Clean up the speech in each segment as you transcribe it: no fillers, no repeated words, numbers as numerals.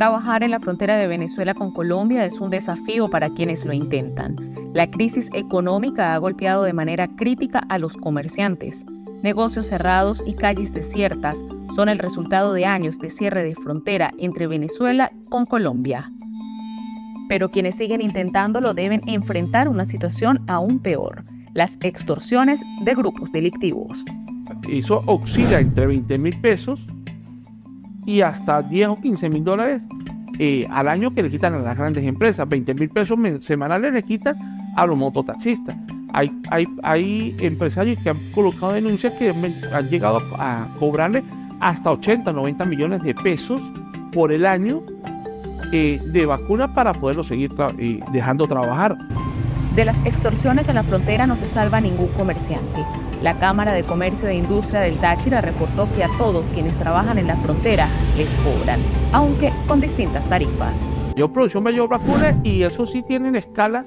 Trabajar en la frontera de Venezuela con Colombia es un desafío para quienes lo intentan. La crisis económica ha golpeado de manera crítica a los comerciantes. Negocios cerrados y calles desiertas son el resultado de años de cierre de frontera entre Venezuela con Colombia. Pero quienes siguen intentándolo deben enfrentar una situación aún peor: las extorsiones de grupos delictivos. Eso oscila entre 20.000 pesos y hasta 10 o 15 mil dólares al año que le quitan a las grandes empresas. 20.000 pesos semanales le quitan a los mototaxistas. Hay empresarios que han colocado denuncias que han llegado a cobrarle hasta 80, 90 millones de pesos por el año de vacuna para poderlo seguir dejando trabajar. De las extorsiones en la frontera no se salva ningún comerciante. La Cámara de Comercio e Industria del Táchira reportó que a todos quienes trabajan en la frontera les cobran, aunque con distintas tarifas. Yo producción mayor vacuna y eso sí tienen escalas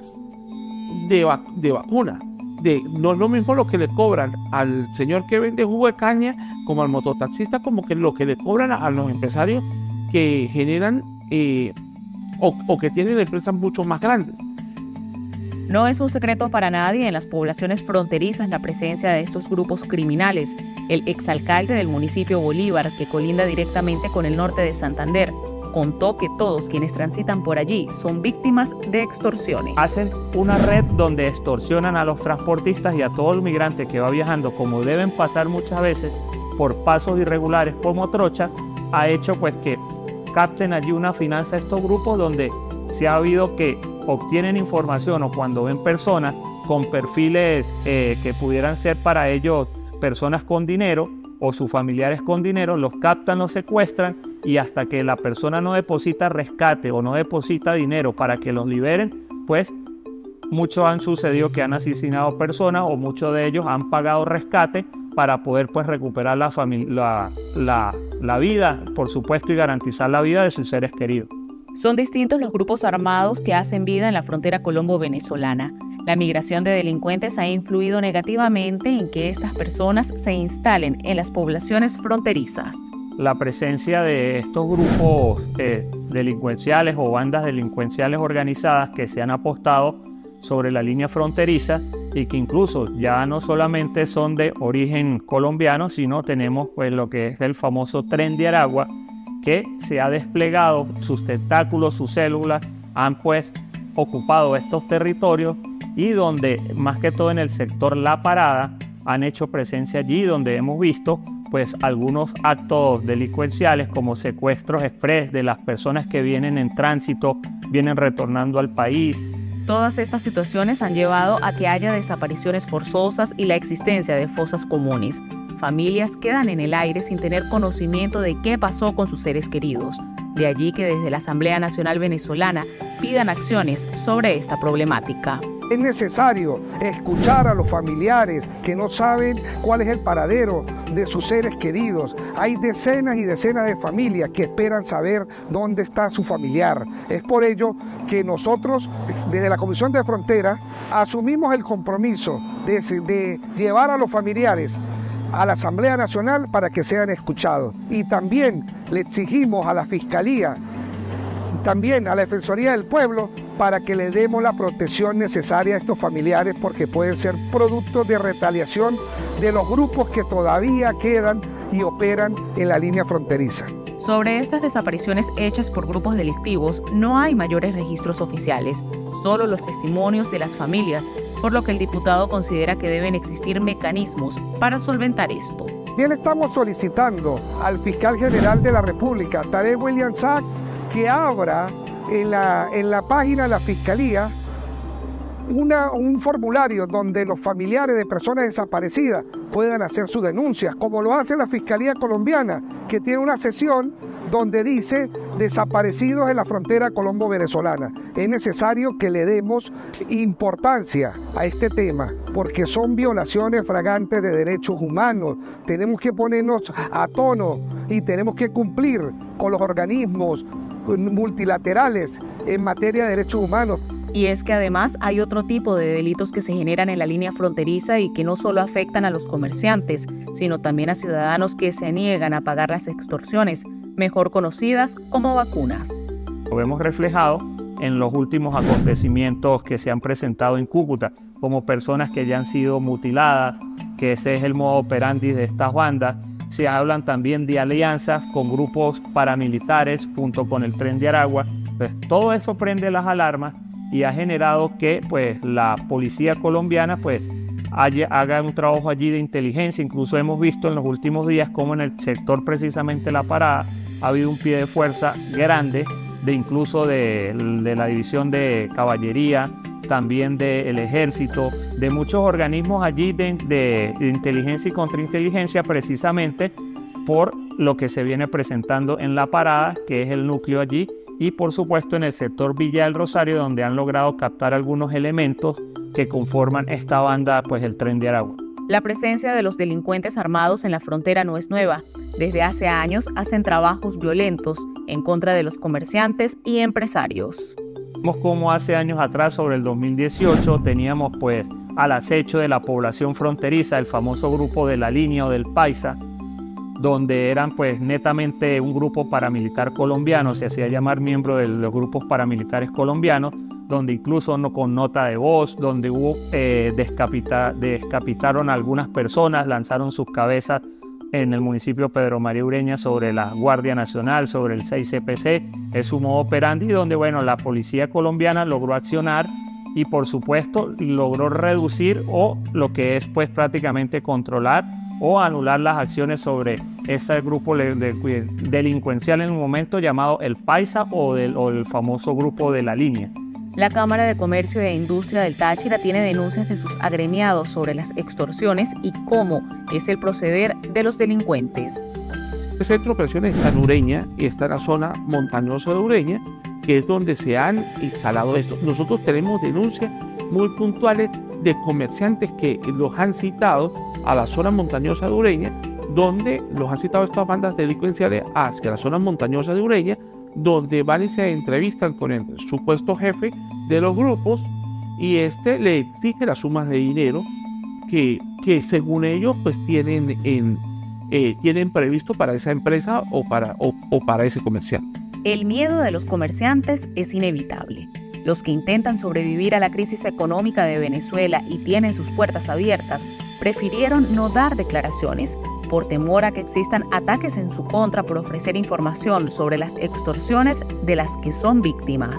de vacuna. No es lo mismo lo que le cobran al señor que vende jugo de caña como al mototaxista, como que lo que le cobran a los empresarios que generan o que tienen empresas mucho más grandes. No es un secreto para nadie en las poblaciones fronterizas la presencia de estos grupos criminales. El exalcalde del municipio Bolívar, que colinda directamente con el norte de Santander, contó que todos quienes transitan por allí son víctimas de extorsiones. Hacen una red donde extorsionan a los transportistas y a todo el migrante que va viajando, como deben pasar muchas veces por pasos irregulares por Motrocha, ha hecho pues que capten allí una finanza a estos grupos donde se ha habido que obtienen información o cuando ven personas con perfiles que pudieran ser para ellos personas con dinero o sus familiares con dinero, los captan, los secuestran y hasta que la persona no deposita rescate o no deposita dinero para que los liberen, pues muchos han sucedido que han asesinado personas o muchos de ellos han pagado rescate para poder pues recuperar la vida, por supuesto, y garantizar la vida de sus seres queridos. Son distintos los grupos armados que hacen vida en la frontera colombo-venezolana. La migración de delincuentes ha influido negativamente en que estas personas se instalen en las poblaciones fronterizas. La presencia de estos grupos delincuenciales o bandas delincuenciales organizadas que se han apostado sobre la línea fronteriza y que incluso ya no solamente son de origen colombiano, sino tenemos pues lo que es el famoso Tren de Aragua, que se ha desplegado, sus tentáculos, sus células han pues ocupado estos territorios y donde más que todo en el sector La Parada han hecho presencia allí, donde hemos visto pues algunos actos delincuenciales como secuestros express de las personas que vienen en tránsito, vienen retornando al país. Todas estas situaciones han llevado a que haya desapariciones forzosas y la existencia de fosas comunes. Familias quedan en el aire sin tener conocimiento de qué pasó con sus seres queridos. De allí que desde la Asamblea Nacional Venezolana pidan acciones sobre esta problemática. Es necesario escuchar a los familiares que no saben cuál es el paradero de sus seres queridos. Hay decenas y decenas de familias que esperan saber dónde está su familiar. Es por ello que nosotros, desde la Comisión de Frontera, asumimos el compromiso de llevar a los familiares a la Asamblea Nacional para que sean escuchados. Y también le exigimos a la Fiscalía, también a la Defensoría del Pueblo, para que le demos la protección necesaria a estos familiares, porque pueden ser producto de retaliación de los grupos que todavía quedan y operan en la línea fronteriza. Sobre estas desapariciones hechas por grupos delictivos no hay mayores registros oficiales, solo los testimonios de las familias, por lo que el diputado considera que deben existir mecanismos para solventar esto. Bien, estamos solicitando al fiscal general de la República, Tarek William Saab, que abra en la página de la Fiscalía un formulario donde los familiares de personas desaparecidas puedan hacer sus denuncias, como lo hace la Fiscalía colombiana, que tiene una sección donde dice desaparecidos en la frontera colombo-venezolana. Es necesario que le demos importancia a este tema, porque son violaciones flagrantes de derechos humanos. Tenemos que ponernos a tono y tenemos que cumplir con los organismos multilaterales en materia de derechos humanos. Y es que además hay otro tipo de delitos que se generan en la línea fronteriza y que no solo afectan a los comerciantes, sino también a ciudadanos que se niegan a pagar las extorsiones, mejor conocidas como vacunas. Lo vemos reflejado en los últimos acontecimientos que se han presentado en Cúcuta, como personas que ya han sido mutiladas, que ese es el modo operandi de estas bandas. Se hablan también de alianzas con grupos paramilitares junto con el Tren de Aragua. Pues todo eso prende las alarmas y ha generado que pues, la policía colombiana pues, haga un trabajo allí de inteligencia. Incluso hemos visto en los últimos días cómo en el sector precisamente La Parada ha habido un pie de fuerza grande incluso de la división de caballería, también del ejército, de muchos organismos allí de inteligencia y contrainteligencia, precisamente por lo que se viene presentando en La Parada, que es el núcleo allí, y por supuesto en el sector Villa del Rosario, donde han logrado captar algunos elementos que conforman esta banda, pues el Tren de Aragua. La presencia de los delincuentes armados en la frontera no es nueva. Desde hace años hacen trabajos violentos en contra de los comerciantes y empresarios. Vemos como hace años atrás, sobre el 2018, teníamos pues al acecho de la población fronteriza el famoso grupo de La Línea o del Paisa, donde eran pues netamente un grupo paramilitar colombiano, se hacía llamar miembro de los grupos paramilitares colombianos, donde incluso con nota de voz, donde hubo descapitaron a algunas personas, lanzaron sus cabezas en el municipio de Pedro María Ureña sobre la Guardia Nacional, sobre el 6CPC, es su modo operandi, donde bueno, la policía colombiana logró accionar y por supuesto logró reducir o lo que es pues prácticamente controlar o anular las acciones sobre ese grupo delincuencial en un momento llamado el Paisa o el famoso grupo de La Línea. La Cámara de Comercio e Industria del Táchira tiene denuncias de sus agremiados sobre las extorsiones y cómo es el proceder de los delincuentes. El centro de operaciones está en Ureña y está en la zona montañosa de Ureña, que es donde se han instalado esto. Nosotros tenemos denuncias muy puntuales de comerciantes que los han citado a la zona montañosa de Ureña, donde los han citado estas bandas delincuenciales hacia la zona montañosa de Ureña, donde van y se entrevistan con el supuesto jefe de los grupos y le exige las sumas de dinero que según ellos pues tienen previsto para esa empresa o para ese comerciante. El miedo de los comerciantes es inevitable. Los que intentan sobrevivir a la crisis económica de Venezuela y tienen sus puertas abiertas, prefirieron no dar declaraciones por temor a que existan ataques en su contra por ofrecer información sobre las extorsiones de las que son víctimas.